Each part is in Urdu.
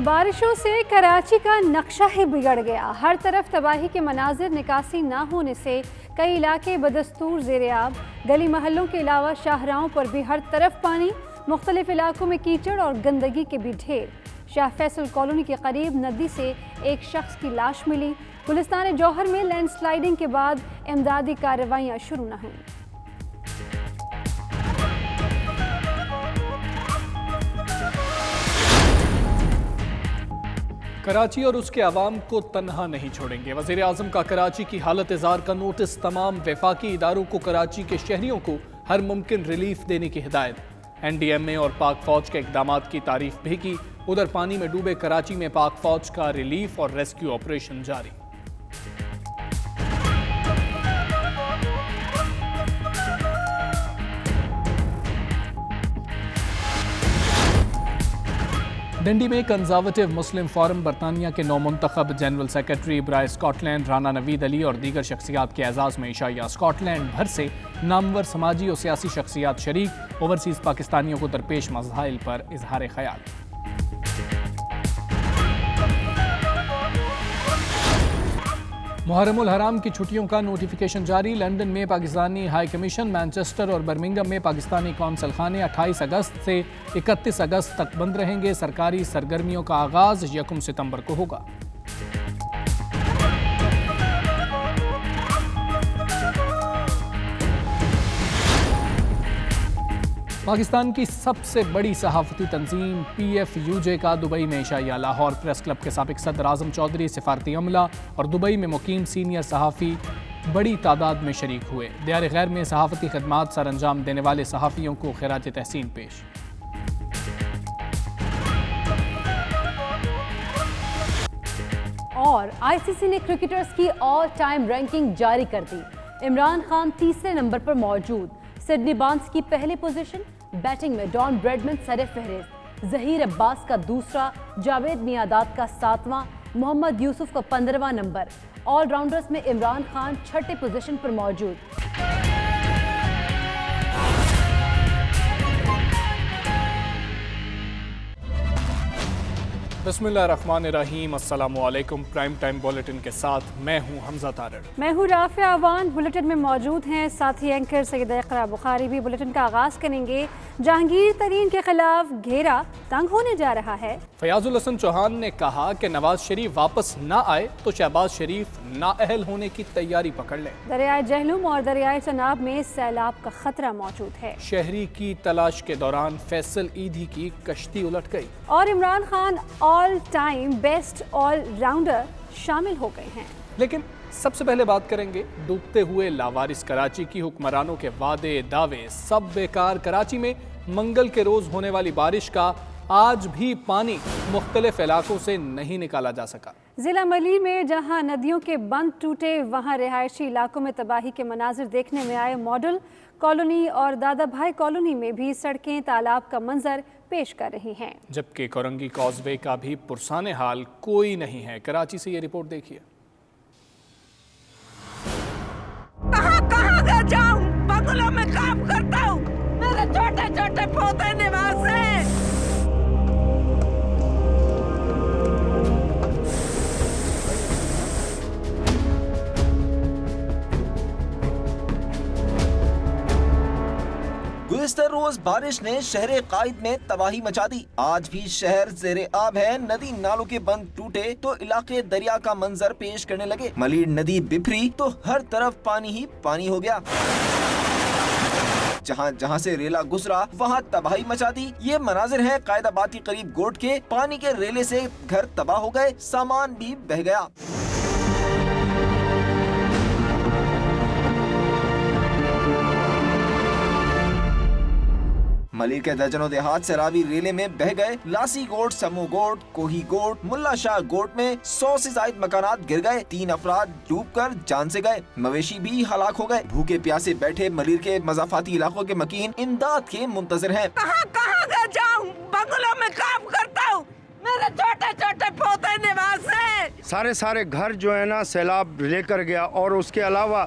بارشوں سے کراچی کا نقشہ ہی بگڑ گیا۔ ہر طرف تباہی کے مناظر، نکاسی نہ ہونے سے کئی علاقے بدستور زیر آب۔ گلی محلوں کے علاوہ شاہراہوں پر بھی ہر طرف پانی، مختلف علاقوں میں کیچڑ اور گندگی کے بھی ڈھیر۔ شاہ فیصل کالونی کے قریب ندی سے ایک شخص کی لاش ملی۔ گلستان جوہر میں لینڈ سلائیڈنگ کے بعد امدادی کارروائیاں شروع نہ ہوئیں۔ کراچی اور اس کے عوام کو تنہا نہیں چھوڑیں گے۔ وزیر اعظم کا کراچی کی حالت ازار کا نوٹس۔ تمام وفاقی اداروں کو کراچی کے شہریوں کو ہر ممکن ریلیف دینے کی ہدایت۔ این ڈی ایم اے اور پاک فوج کے اقدامات کی تعریف بھی کی۔ ادھر پانی میں ڈوبے کراچی میں پاک فوج کا ریلیف اور ریسکیو آپریشن جاری۔ ڈنڈی میں کنزرویٹو مسلم فورم برطانیہ کے نو منتخب جنرل سیکرٹری برائے اسکاٹ لینڈ رانا نوید علی اور دیگر شخصیات کے اعزاز میں عشائیہ۔ اسکاٹ لینڈ بھر سے نامور سماجی اور سیاسی شخصیات شریک۔ اوورسیز پاکستانیوں کو درپیش مسائل پر اظہار خیال۔ محرم الحرام کی چھٹیوں کا نوٹیفیکیشن جاری۔ لندن میں پاکستانی ہائی کمیشن، مانچسٹر اور برمنگھم میں پاکستانی قونصل خانے 28 اگست سے 31 اگست تک بند رہیں گے۔ سرکاری سرگرمیوں کا آغاز 1 ستمبر کو ہوگا۔ پاکستان کی سب سے بڑی صحافتی تنظیم پی ایف یو جے کا دبئی میں عشائیہ۔ لاہور پریس کلب کے سابق صدر اعظم چودھری، سفارتی عملہ اور دبئی میں مقیم سینئر صحافی بڑی تعداد میں شریک ہوئے۔ دیار غیر میں صحافتی خدمات سر انجام دینے والے صحافیوں کو خراج تحسین پیش۔ اور آئی سی سی نے کرکٹرز کی آل ٹائم رینکنگ جاری کر دی۔ عمران خان تیسرے نمبر پر موجود۔ سڈنی بارنز کی پہلی پوزیشن۔ بیٹنگ میں ڈان بریڈمن سر فہرست، ظہیر عباس کا دوسرا، جاوید میاں-داد کا 7واں، محمد یوسف کا 15واں نمبر۔ آل راؤنڈرز میں عمران خان چھٹے پوزیشن پر موجود۔ بسم اللہ الرحمن الرحیم۔ السلام علیکم۔ پرائم ٹائم بولیٹن کے ساتھ میں ہوں حمزہ طارڑ۔ میں ہوں رافع اعوان۔ بلیٹن میں موجود ہیں ساتھی اینکر سید اقرا بخاری بھی۔ بلیٹن کا آغاز کریں گے۔ جہانگیر ترین کے خلاف گھیرا تنگ ہونے جا رہا ہے۔ فیاض الحسن چوہان نے کہا کہ نواز شریف واپس نہ آئے تو شہباز شریف نااہل ہونے کی تیاری پکڑ لیں۔ دریائے جہلم اور دریائے چناب میں سیلاب کا خطرہ موجود ہے۔ شہری کی تلاش کے دوران فیصل ایدھی کی کشتی الٹ گئی۔ اور Imran Khan all time best all rounder شامل ہو گئے ہیں۔ لیکن سب سے پہلے بات کریں گے ڈوبتے ہوئے لاوارث کراچی کی۔ حکمرانوں کے وعدے دعوے سب بیکار۔ کراچی میں منگل کے روز ہونے والی بارش کا آج بھی پانی مختلف علاقوں سے نہیں نکالا جا سکا۔ ضلع ملی میں جہاں ندیوں کے بند ٹوٹے، وہاں رہائشی علاقوں میں تباہی کے مناظر دیکھنے میں آئے۔ ماڈل کالونی اور دادا بھائی کالونی میں بھی سڑکیں تالاب کا منظر پیش کر رہی ہیں، جبکہ کورنگی کاز وے کا بھی پرسان حال کوئی نہیں ہے۔ کراچی سے یہ رپورٹ دیکھیے۔ کہاں جاؤں، بنگلوں میں کام کرتا ہوں، میرے چھوٹے چھوٹے پوتے نواز ہیں۔ گزشتہ روز بارش نے شہر قائد میں تباہی مچا دی۔ آج بھی شہر زیر آب ہے۔ ندی نالوں کے بند ٹوٹے تو علاقے دریا کا منظر پیش کرنے لگے۔ ملیر ندی بپھری تو ہر طرف پانی ہی پانی ہو گیا۔ جہاں جہاں سے ریلا گزرا وہاں تباہی مچا دی۔ یہ مناظر ہیں قائد آباد کے قریب گوٹ کے۔ پانی کے ریلے سے گھر تباہ ہو گئے، سامان بھی بہہ گیا۔ ملیر کے درجنوں دیہات سیرابی ریلے میں بہ گئے۔ لاسی گوٹ، سمو گوٹ، کوہی گوٹ، ملا شاہ گوٹ میں 100 سے زائد مکانات گر گئے۔ 3 افراد ڈوب کر جان سے گئے، مویشی بھی ہلاک ہو گئے۔ بھوکے پیاسے بیٹھے ملیر کے مضافاتی علاقوں کے مکین امداد کے منتظر ہیں۔ کہاں جاؤں، بنگلوں میں کام کرتا ہوں، میرے چھوٹے چھوٹے پوتے نواز ہیں۔ سارے گھر جو ہے نا سیلاب لے کر گیا، اور اس کے علاوہ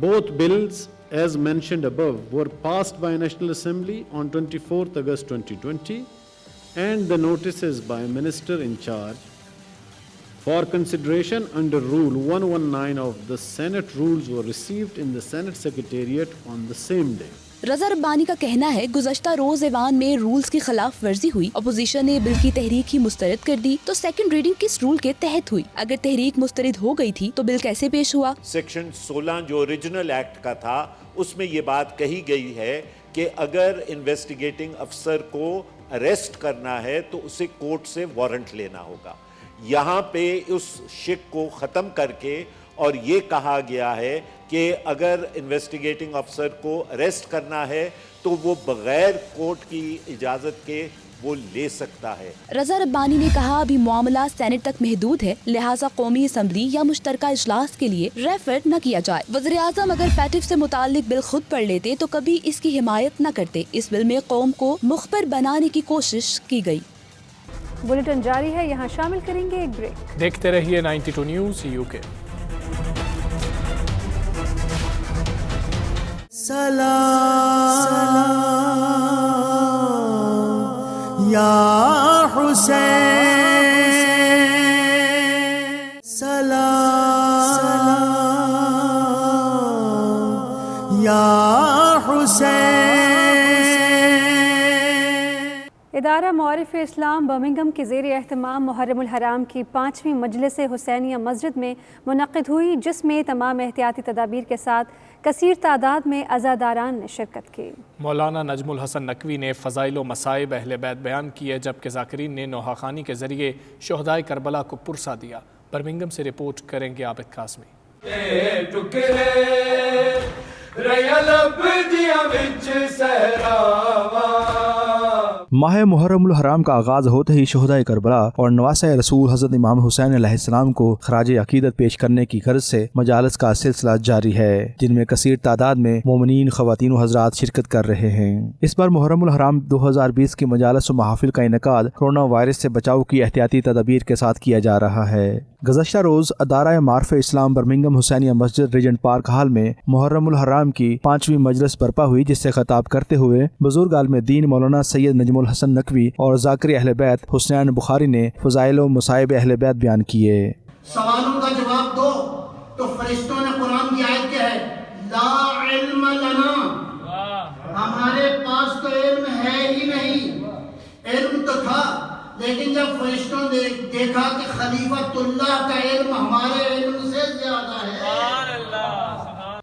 Both bills as mentioned above were passed by National Assembly on 24th August 2020 and the notices by Minister in charge for consideration under Rule 119 of the Senate rules were received in the Senate Secretariat on the same day. رضا ربانی کا کہنا ہے گزشتہ روز ایوان میں رولز کی خلاف ورزی ہوئی، اپوزیشن نے بل کی تحریک ہی مسترد کر دی، تو سیکنڈ ریڈنگ کس رول کے تحت ہوئی؟ اگر تحریک مسترد ہو گئی تھی تو بل کیسے پیش ہوا؟ سیکشن 16 جو اوریجنل ایکٹ کا تھا اس میں یہ بات کہی گئی ہے کہ اگر انویسٹیگیٹنگ افسر کو اریسٹ کرنا ہے تو اسے کورٹ سے وارنٹ لینا ہوگا۔ یہاں پہ اس شک کو ختم کر کے اور یہ کہا گیا ہے کہ اگر انویسٹیگیٹنگ افسر کو اریسٹ کرنا ہے تو وہ بغیر کورٹ کی اجازت کے وہ لے سکتا ہے۔ رضا ربانی نے کہا ابھی معاملہ سینٹ تک محدود ہے، لہٰذا قومی اسمبلی یا مشترکہ اجلاس کے لیے ریفر نہ کیا جائے۔ وزیر اعظم اگر پیٹف سے متعلق بل خود پڑھ لیتے تو کبھی اس کی حمایت نہ کرتے۔ اس بل میں قوم کو مخبر بنانے کی کوشش کی گئی۔ بلیٹن جاری ہے، یہاں شامل کریں گے ایک بریک۔ دیکھتے رہیے 92 نیوز UK۔ سلام یا حسین، سلام یا حسین۔ ادارہ معارف اسلام برمنگھم کے زیر اہتمام محرم الحرام کی 5ویں مجلس حسینیہ مسجد میں منعقد ہوئی، جس میں تمام احتیاطی تدابیر کے ساتھ کثیر تعداد میں عزاداران نے شرکت کی۔ مولانا نجم الحسن نقوی نے فضائل و مصائب اہل بیت بیان کیے، جبکہ ذاکرین نے نوحہ خوانی کے ذریعے شہدائے کربلا کو پرسا دیا۔ برمنگھم سے رپورٹ کریں گے عابد قاسمی۔ ماہ محرم الحرام کا آغاز ہوتے ہی شہدائے کربلا اور نواسۂ رسول حضرت امام حسین علیہ السلام کو خراج عقیدت پیش کرنے کی غرض سے مجالس کا سلسلہ جاری ہے، جن میں کثیر تعداد میں مومنین، خواتین و حضرات شرکت کر رہے ہیں۔ اس بار محرم الحرام 2020 کی مجالس و محافل کا انعقاد کورونا وائرس سے بچاؤ کی احتیاطی تدابیر کے ساتھ کیا جا رہا ہے۔ گزشتہ روز ادارہ معارف اسلام برمنگھم حسینیہ مسجد ریجنٹ پارک ہال میں محرم الحرام کی 5ویں مجلس برپا ہوئی، جس سے خطاب کرتے ہوئے بزرگ عالم دین مولانا سید نجم الحسن نقوی اور ذاکر اہل بیت حسین بخاری نے فضائل و مصائب اہل بیت بیان کیے۔ سوالوں کا جواب دو تو فرشتوں نے قرآن کی آیت کیا ہے، لا علم لنا، ہمارے پاس تو علم ہے ہی نہیں۔ علم تو تھا، لیکن جب فرشتوں نے دیکھا کہ خلیفۃ اللہ کا علم ہمارے علم سے زیادہ ہے۔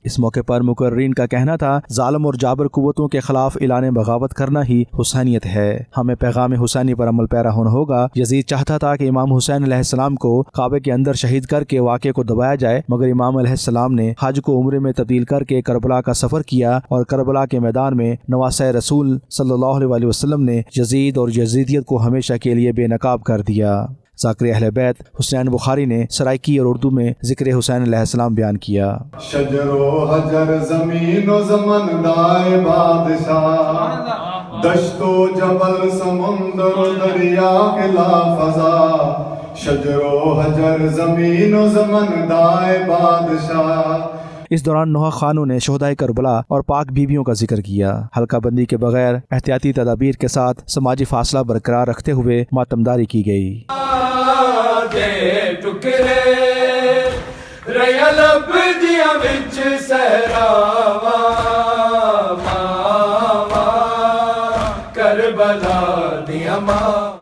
اس موقع پر مقررین کا کہنا تھا ظالم اور جابر قوتوں کے خلاف اعلان بغاوت کرنا ہی حسینیت ہے، ہمیں پیغام حسینی پر عمل پیرا ہونا ہوگا۔ یزید چاہتا تھا کہ امام حسین علیہ السلام کو کعبے کے اندر شہید کر کے واقعے کو دبایا جائے، مگر امام علیہ السلام نے حج کو عمرے میں تبدیل کر کے کربلا کا سفر کیا اور کربلا کے میدان میں نواسۂ رسول صلی اللہ علیہ وسلم نے یزید اور یزیدیت کو ہمیشہ کے لیے بے نقاب کر دیا۔ ذاکر اہل بیت حسین بخاری نے سرائکی اور اردو میں ذکر حسین علیہ السلام بیان کیا۔ شجر و حجر زمین و زمن دائے بادشاہ، دشت و جبل سمندر و دریا خلا فضا، شجر و حجر زمین و زمن دائے بادشاہ۔ اس دوران نوحہ خانوں نے شہدائے کربلا اور پاک بیویوں کا ذکر کیا۔ حلقہ بندی کے بغیر احتیاطی تدابیر کے ساتھ سماجی فاصلہ برقرار رکھتے ہوئے ماتمداری کی گئی۔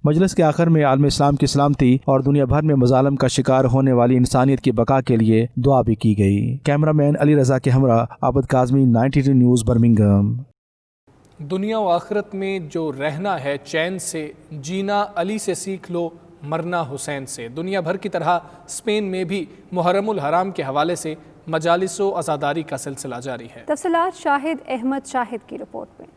مجلس کے آخر میں عالم اسلام کی سلامتی اور دنیا بھر میں مظالم کا شکار ہونے والی انسانیت کی بقا کے لیے دعا بھی کی گئی۔ کیمرہ مین علی رضا کے ہمراہ عابد قاسمی، 92 نیوز برمنگھم۔ دنیا و آخرت میں جو رہنا ہے چین سے، جینا علی سے سیکھ لو، مرنا حسین سے۔ دنیا بھر کی طرح اسپین میں بھی محرم الحرام کے حوالے سے مجالس و عزاداری کا سلسلہ جاری ہے۔ تفصیلات شاہد احمد شاہد کی رپورٹ میں۔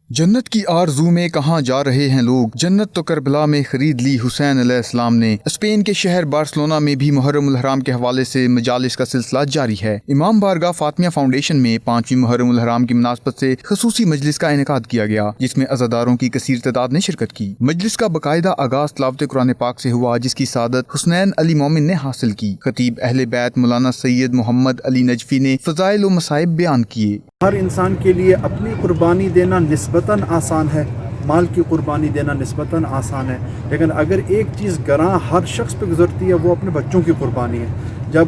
جنت کی آرزو میں کہاں جا رہے ہیں لوگ، جنت تو کربلا میں خرید لی حسین علیہ السلام نے۔ اسپین کے شہر بارسلونا میں بھی محرم الحرام کے حوالے سے مجالس کا سلسلہ جاری ہے۔ امام بارگاہ فاطمیہ فاؤنڈیشن میں 5ویں محرم الحرام کی مناسبت سے خصوصی مجلس کا انعقاد کیا گیا، جس میں عزاداروں کی کثیر تعداد نے شرکت کی۔ مجلس کا باقاعدہ آغاز تلاوت قرآن پاک سے ہوا، جس کی سعادت حسنین علی مومن نے حاصل کی۔ خطیب اہل بیت مولانا سید محمد علی نجفی نے فضائل و مصائب بیان کیے۔ ہر انسان کے لیے اپنی قربانی دینا نسبتاً آسان ہے، مال کی قربانی دینا نسبتاً آسان ہے، لیکن اگر ایک چیز گراں ہر شخص پہ گزرتی ہے وہ اپنے بچوں کی قربانی ہے۔ جب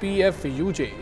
PFUJ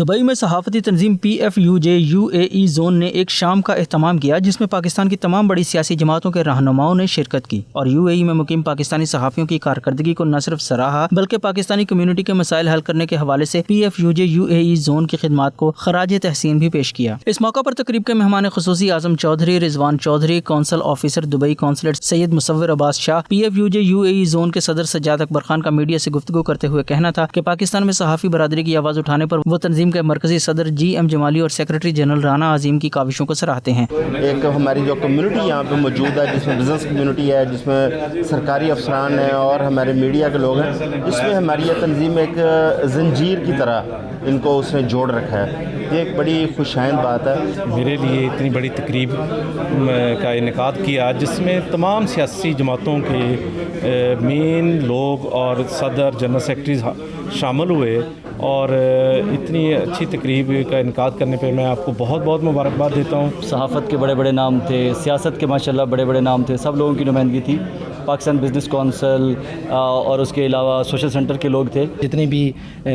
دبئی میں صحافتی تنظیم PFUJ-UAE زون نے ایک شام کا اہتمام کیا جس میں پاکستان کی تمام بڑی سیاسی جماعتوں کے رہنماؤں نے شرکت کی اور UAE میں مقیم پاکستانی صحافیوں کی کارکردگی کو نہ صرف سراہا بلکہ پاکستانی کمیونٹی کے مسائل حل کرنے کے حوالے سے PFUJ-UAE زون کی خدمات کو خراج تحسین بھی پیش کیا۔ اس موقع پر تقریب کے مہمان خصوصی Azam Chaudhry Rizwan Chaudhry, council officer Dubai consulate Syed Musawar Abbas شاہ، PFUJ-UAE زون کے صدر سجاد اکبر خان کا میڈیا سے گفتگو کرتے ہوئے کہنا تھا کہ پاکستان میں صحافی برادری کی آواز اٹھانے پر وہ تنظیم کے مرکزی صدر GM جمالی اور سیکرٹری جنرل رانا عظیم کی کاوشوں کو سراہتے ہیں۔ ایک ہماری جو کمیونٹی یہاں پہ موجود ہے جس میں بزنس کمیونٹی ہے، جس میں سرکاری افسران ہیں اور ہمارے میڈیا کے لوگ ہیں، اس میں ہماری یہ تنظیم ایک زنجیر کی طرح ان کو اس نے جوڑ رکھا ہے۔ یہ ایک بڑی خوشائند بات ہے۔ میرے لیے اتنی بڑی تقریب کا انعقاد کیا جس میں تمام سیاسی جماعتوں کے مین لوگ اور صدر جنرل سیکرٹریز شامل ہوئے اور اتنی اچھی تقریب کا انعقاد کرنے پہ میں آپ کو بہت بہت مبارکباد دیتا ہوں۔ صحافت کے بڑے بڑے نام تھے، سیاست کے ماشاءاللہ بڑے بڑے نام تھے، سب لوگوں کی نمائندگی تھی۔ پاکستان بزنس کونسل اور اس کے علاوہ سوشل سینٹر کے لوگ تھے، جتنے بھی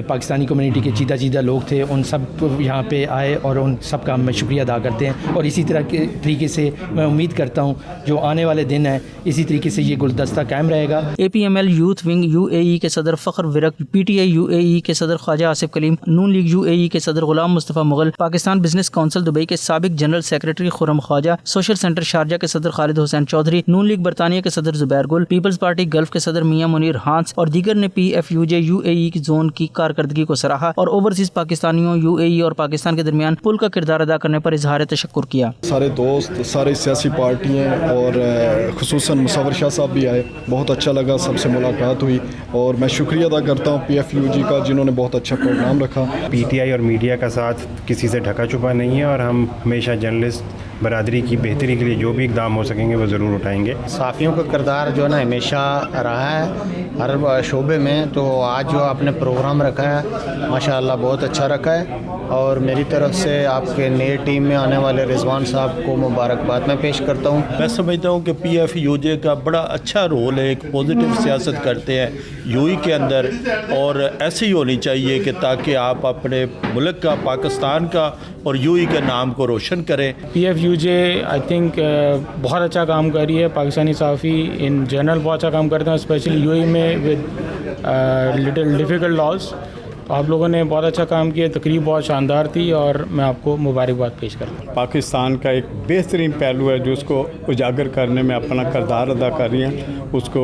پاکستانی کمیونٹی کے چیدہ لوگ تھے ان سب کو یہاں پہ آئے اور ان سب کا میں شکریہ ادا کرتے ہیں اور اسی طرح کے طریقے سے میں امید کرتا ہوں جو آنے والے دن ہیں اسی طریقے سے یہ گلدستہ قائم رہے گا۔ APML یوتھ ونگ UAE کے صدر فخر ورق، PTI UAE کے صدر خواجہ آصف کلیم، نون لیگ UAE کے صدر غلام مصطفیٰ مغل، پاکستان بزنس کونسل دبئی کے سابق general secretary Khurram Khawaja, social centre Sharjah کے صدر خالد حسین چودھری، نون لیگ برطانیہ کے صدر زبیر گل، پیپلز پارٹی گلف کے صدر میاں منیر ہانس اور دیگر نے PFUJ-UAE زون کی کارکردگی کو سراہا اور اوورسیز پاکستانیوں UAE اور پاکستان کے درمیان پل کا کردار ادا کرنے پر اظہار تشکر کیا۔ سارے دوست، سارے سیاسی پارٹیاں اور خصوصاً مصور شاہ صاحب بھی آئے، بہت اچھا لگا، سب سے ملاقات ہوئی اور میں شکریہ ادا کرتا ہوں PFUJ کا جنہوں نے بہت اچھا پروگرام رکھا۔ PTI اور میڈیا کا ساتھ کسی سے ڈھکا چھپا نہیں ہے اور ہم ہمیشہ جرنلسٹ برادری کی بہتری کے لیے جو بھی اقدام ہو سکیں گے وہ ضرور اٹھائیں گے۔ صحافیوں کا کردار جو ہے نا ہمیشہ رہا ہے ہر شعبے میں، تو آج جو آپ نے پروگرام رکھا ہے ماشاءاللہ بہت اچھا رکھا ہے اور میری طرف سے آپ کے نئے ٹیم میں آنے والے رضوان صاحب کو مبارکباد میں پیش کرتا ہوں۔ میں سمجھتا ہوں کہ PFUJ کا بڑا اچھا رول ہے، ایک پوزیٹیو سیاست کرتے ہیں UAE کے اندر اور ایسے ہی ہونی چاہیے کہ تاکہ آپ اپنے ملک کا، پاکستان کا اور UAE کے نام کو روشن کریں۔ PFUJ آئی تھنک بہت اچھا کام کر رہی ہے، پاکستانی صحافی ان جنرل بہت اچھا کام کرتے ہیں، اسپیشلی UAE میں ود لٹل ڈیفیکلٹ لاز۔ آپ لوگوں نے بہت اچھا کام کیا، تقریب بہت شاندار تھی اور میں آپ کو مبارکباد پیش کرتا ہوں۔ پاکستان کا ایک بہترین پہلو ہے جو اس کو اجاگر کرنے میں اپنا کردار ادا کر رہی ہیں، اس کو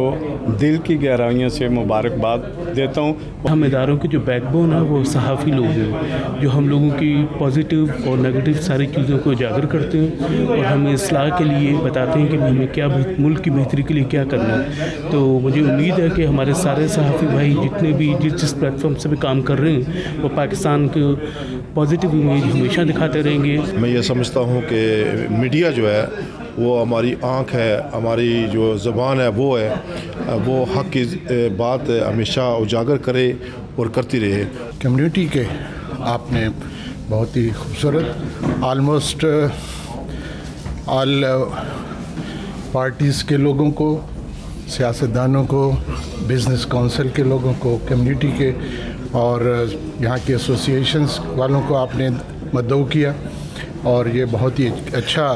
دل کی گہرائیوں سے مبارکباد دیتا ہوں۔ ہم اداروں کی جو بیک بون ہے وہ صحافی لوگ ہیں جو ہم لوگوں کی پازیٹیو اور نیگیٹو ساری چیزوں کو اجاگر کرتے ہیں اور ہمیں اصلاح کے لیے بتاتے ہیں کہ ہمیں کیا ملک کی بہتری کے لیے کیا کرنا ہے۔ تو مجھے امید ہے کہ ہمارے سارے صحافی بھائی جتنے بھی جس پلیٹ فارم سے بھی کام کر رہے ہیں وہ پاکستان کو پازیٹیو امیج ہمیشہ دکھاتے رہیں گے۔ میں یہ سمجھتا ہوں کہ میڈیا جو ہے وہ ہماری آنکھ ہے، ہماری جو زبان ہے وہ حق کی بات ہمیشہ اجاگر کرے اور کرتی رہے۔ کمیونٹی کے آپ نے بہت ہی خوبصورت آلموسٹ آل پارٹیز کے لوگوں کو، سیاستدانوں کو، بزنس کونسل کے لوگوں کو، کمیونٹی کے اور یہاں کے ایسوسیشنز والوں کو آپ نے مدعو کیا اور یہ بہت ہی اچھا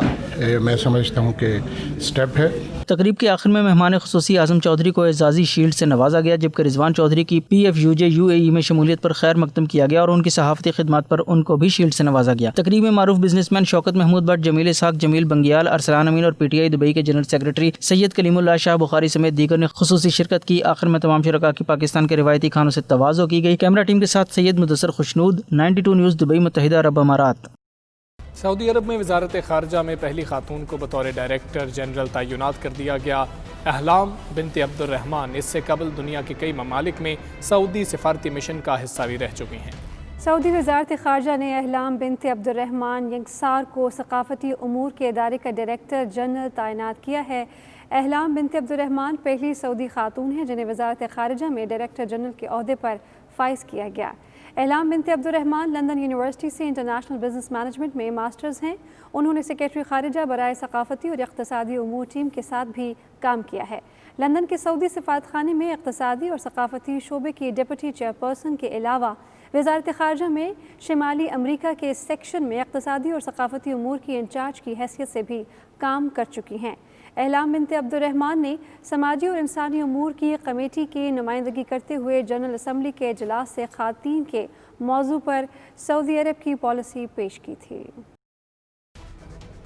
میں سمجھتا ہوں کہ سٹیپ ہے۔ تقریب کے آخر میں مہمان خصوصی اعظم چودھری کو اعزازی شیلڈ سے نوازا گیا جبکہ رضوان چودھری کی PFUJ-UAE میں شمولیت پر خیر مقدم کیا گیا اور ان کی صحافتی خدمات پر ان کو بھی شیلڈ سے نوازا گیا۔ تقریب میں معروف بزنس مین شوکت محمود بٹ، جمیل اسحاق، جمیل بنگیال، ارسلان امین اور PTI دبئی کے جنرل سیکرٹری سید کلیم اللہ شاہ بخاری سمیت دیگر نے خصوصی شرکت کی۔ آخر میں تمام شرکاء کی پاکستان کے روایتی کھانوں سے تواضع کی گئی۔ کیمرہ ٹیم کے ساتھ سید مدثر خوشنود، 92 نیوز، دبئی، متحدہ عرب امارات۔ سعودی عرب میں وزارت خارجہ میں پہلی خاتون کو بطور ڈائریکٹر جنرل تعینات کر دیا گیا۔ احلام بنت عبد الرحمن اس سے قبل دنیا کے کئی ممالک میں سعودی سفارتی مشن کا حصہ بھی رہ چکی ہیں۔ سعودی وزارت خارجہ نے احلام بنت عبد الرحمن ینگسار کو ثقافتی امور کے ادارے کا ڈائریکٹر جنرل تعینات کیا ہے۔ احلام بنت عبد الرحمن پہلی سعودی خاتون ہیں جنہیں وزارت خارجہ میں ڈائریکٹر جنرل کے عہدے پر فائز کیا گیا۔ احلام بنت عبد الرحمن لندن یونیورسٹی سے انٹرنیشنل بزنس مینجمنٹ میں ماسٹرز ہیں۔ انہوں نے سیکریٹری خارجہ برائے ثقافتی اور اقتصادی امور ٹیم کے ساتھ بھی کام کیا ہے۔ لندن کے سعودی سفارتخانے میں اقتصادی اور ثقافتی شعبے کی ڈپٹی چیئرپرسن کے علاوہ وزارت خارجہ میں شمالی امریکہ کے سیکشن میں اقتصادی اور ثقافتی امور کی انچارج کی حیثیت سے بھی کام کر چکی ہیں۔ احلام بنت عبد الرحمن نے سماجی اور انسانی امور کی کمیٹی کی نمائندگی کرتے ہوئے جنرل اسمبلی کے اجلاس سے خواتین کے موضوع پر سعودی عرب کی پالیسی پیش کی تھی۔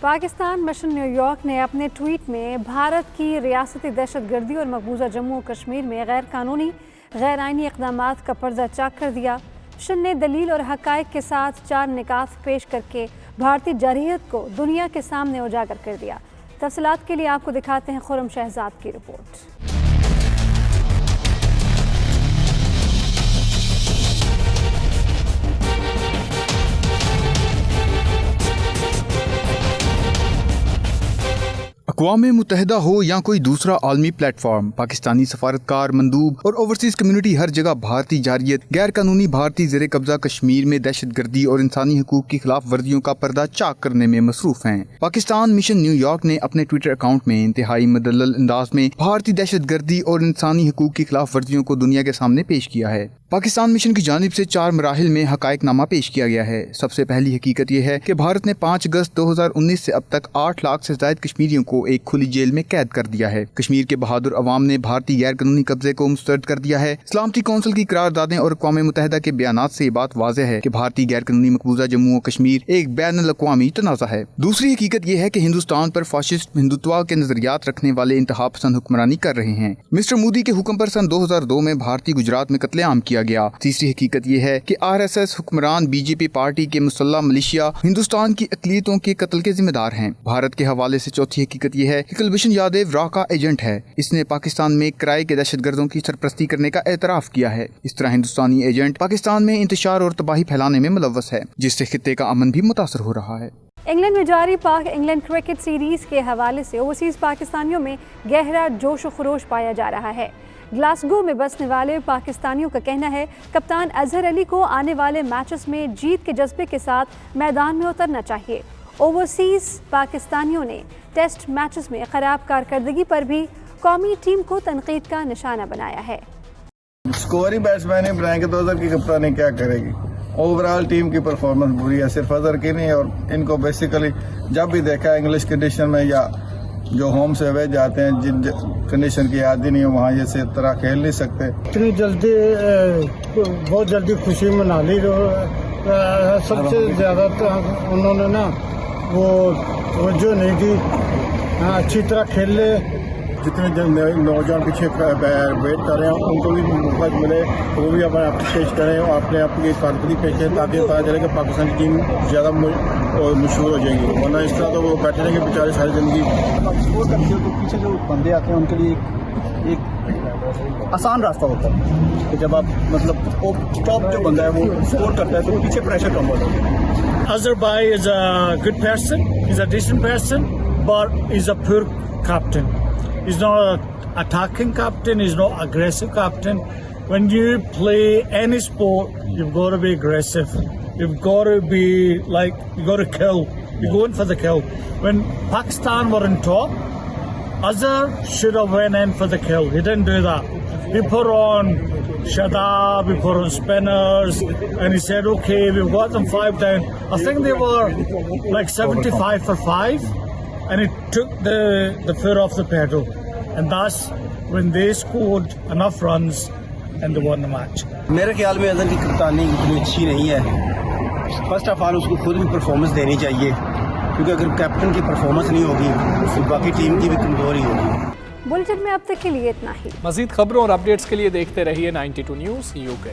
پاکستان مشن نیو یارک نے اپنے ٹویٹ میں بھارت کی ریاستی دہشت گردی اور مقبوضہ جموں و کشمیر میں غیر قانونی غیر آئینی اقدامات کا پردہ چاک کر دیا۔ مشن نے دلیل اور حقائق کے ساتھ 4 نکات پیش کر کے بھارتی جارحیت کو دنیا کے سامنے اجاگر کر دیا۔ تفصیلات کے لیے آپ کو دکھاتے ہیں خرم شہزاد کی رپورٹ۔ اقوام متحدہ ہو یا کوئی دوسرا عالمی پلیٹ فارم، پاکستانی سفارتکار، مندوب اور اوورسیز کمیونٹی ہر جگہ بھارتی جارحیت، غیر قانونی بھارتی زیر قبضہ کشمیر میں دہشت گردی اور انسانی حقوق کی خلاف ورزیوں کا پردہ چاک کرنے میں مصروف ہیں۔ پاکستان مشن نیو یارک نے اپنے ٹویٹر اکاؤنٹ میں انتہائی مدلل انداز میں بھارتی دہشت گردی اور انسانی حقوق کی خلاف ورزیوں کو دنیا کے سامنے پیش کیا ہے۔ پاکستان مشن کی جانب سے 4 مراحل میں حقائق نامہ پیش کیا گیا ہے۔ سب سے پہلی حقیقت یہ ہے کہ بھارت نے 5 اگست 2019 سے اب تک 8 لاکھ سے زائد کشمیریوں کو ایک کھلی جیل میں قید کر دیا ہے۔ کشمیر کے بہادر عوام نے بھارتی غیر قانونی قبضے کو مسترد کر دیا ہے۔ سلامتی کونسل کی قراردادیں اور اقوام متحدہ کے بیانات سے یہ بات واضح ہے کہ بھارتی غیر قانونی مقبوضہ جموں و کشمیر ایک بین الاقوامی تنازع ہے۔ دوسری حقیقت یہ ہے کہ ہندوستان پر فاشسٹ ہندوتوا کے نظریات رکھنے والے انتہا پسند حکمرانی کر رہے ہیں۔ مسٹر مودی کے حکم پر سن 2002 میں بھارتی گجرات میں قتل عام کیا گیا۔ تیسری حقیقت یہ ہے کہ RSS حکمران BJP پارٹی کے مسلح ملیشیا ہندوستان کی اقلیتوں کے قتل کے ذمہ دار ہیں۔ بھارت کے حوالے سے چوتھی حقیقت یہ ہے کہ کلبھوشن یادیو را کا ایجنٹ ہے۔ اس نے پاکستان میں کرائے کے دہشت گردوں کی سرپرستی کرنے کا اعتراف کیا ہے۔ اس طرح ہندوستانی ایجنٹ پاکستان میں انتشار اور تباہی پھیلانے میں ملوث ہے، جس سے خطے کا امن بھی متاثر ہو رہا ہے۔ انگلینڈ میں جاری پاک انگلینڈ کرکٹ سیریز کے حوالے سے اوورسیز پاکستانیوں میں گہرا جوش و خروش پایا جا رہا ہے۔ گلاسگو میں بسنے والے پاکستانیوں کا کہنا ہے کپتان اظہر علی کو آنے والے میچز میں جیت کے جذبے کے ساتھ میدان میں اترنا چاہیے۔ اوورسیز پاکستانیوں نے ٹیسٹ میچز میں خراب کارکردگی پر بھی قومی ٹیم کو تنقید کا نشانہ بنایا ہے۔ اسکورنگ بیٹسمین ابراہیم کے اظہر کی کپتانی کیا کرے گی؟ اوور آل ٹیم کی پرفارمنس بری ہے، صرف اظہر کی نہیں، اور ان کو بیسیکلی جب بھی دیکھا انگلش کنڈیشن میں یا جو ہوم سے اوے جاتے ہیں جن کنڈیشن کی عادی نہیں ہو وہاں یہ طرح کھیل نہیں سکتے۔ اتنی جلدی بہت جلدی خوشی منا لی، سب سے زیادہ انہوں نے نا وہ توجہ نہیں دی، اچھی طرح کھیل لے۔ جتنے نوجوان پیچھے ویٹ کر رہے ہیں ان کو بھی موقع ملے، وہ بھی اپنے آپ پیش کریں اور اپنے آپ کی کارکردگی پیش کریں تاکہ پتہ چلے کہ پاکستان کی ٹیم زیادہ مشہور ہو جائے گی، ورنہ اس طرح تو وہ بیٹھے رہیں گے بیچارے ساری زندگی۔ اسکور کرتے ہو تو پیچھے جو بندے آتے ہیں ان کے لیے ایک آسان راستہ ہوتا ہے کہ جب آپ مطلب ٹاپ جو بندہ ہے وہ اسکور کرتا ہے تو پیچھے پریشر کم ہوتا ہے۔ Azhar Bhai is a good person, he's a decent person, but he's a poor captain. He's not an attacking captain, he's not aggressive captain. When you play any sport, you've got to be aggressive. You've got to be like, you've got to kill. You're going for the kill. When Pakistan were on top, Azhar should have went in for the kill. He didn't do that. He put on Shadab, he put on spinners, and he said, okay, we've got them 5 down. I think they were like 75 for 5, and he took the foot off the pedal. And that's when they scored enough runs and they won the match. میرے خیال میں اظہر کی کپتانی اتنی اچھی نہیں ہے۔ فرسٹ آف آل اس کو خود بھی پرفارمنس دینی چاہیے، کیونکہ اگر کیپٹن کی پرفارمنس نہیں ہوگی تو باقی ٹیم کی بھی کمزوری ہوگی۔ بلٹن میں اب تک کے لیے اتنا ہی۔ مزید خبروں اور اپڈیٹس کے لیے دیکھتے رہیے 92 نیوز UK۔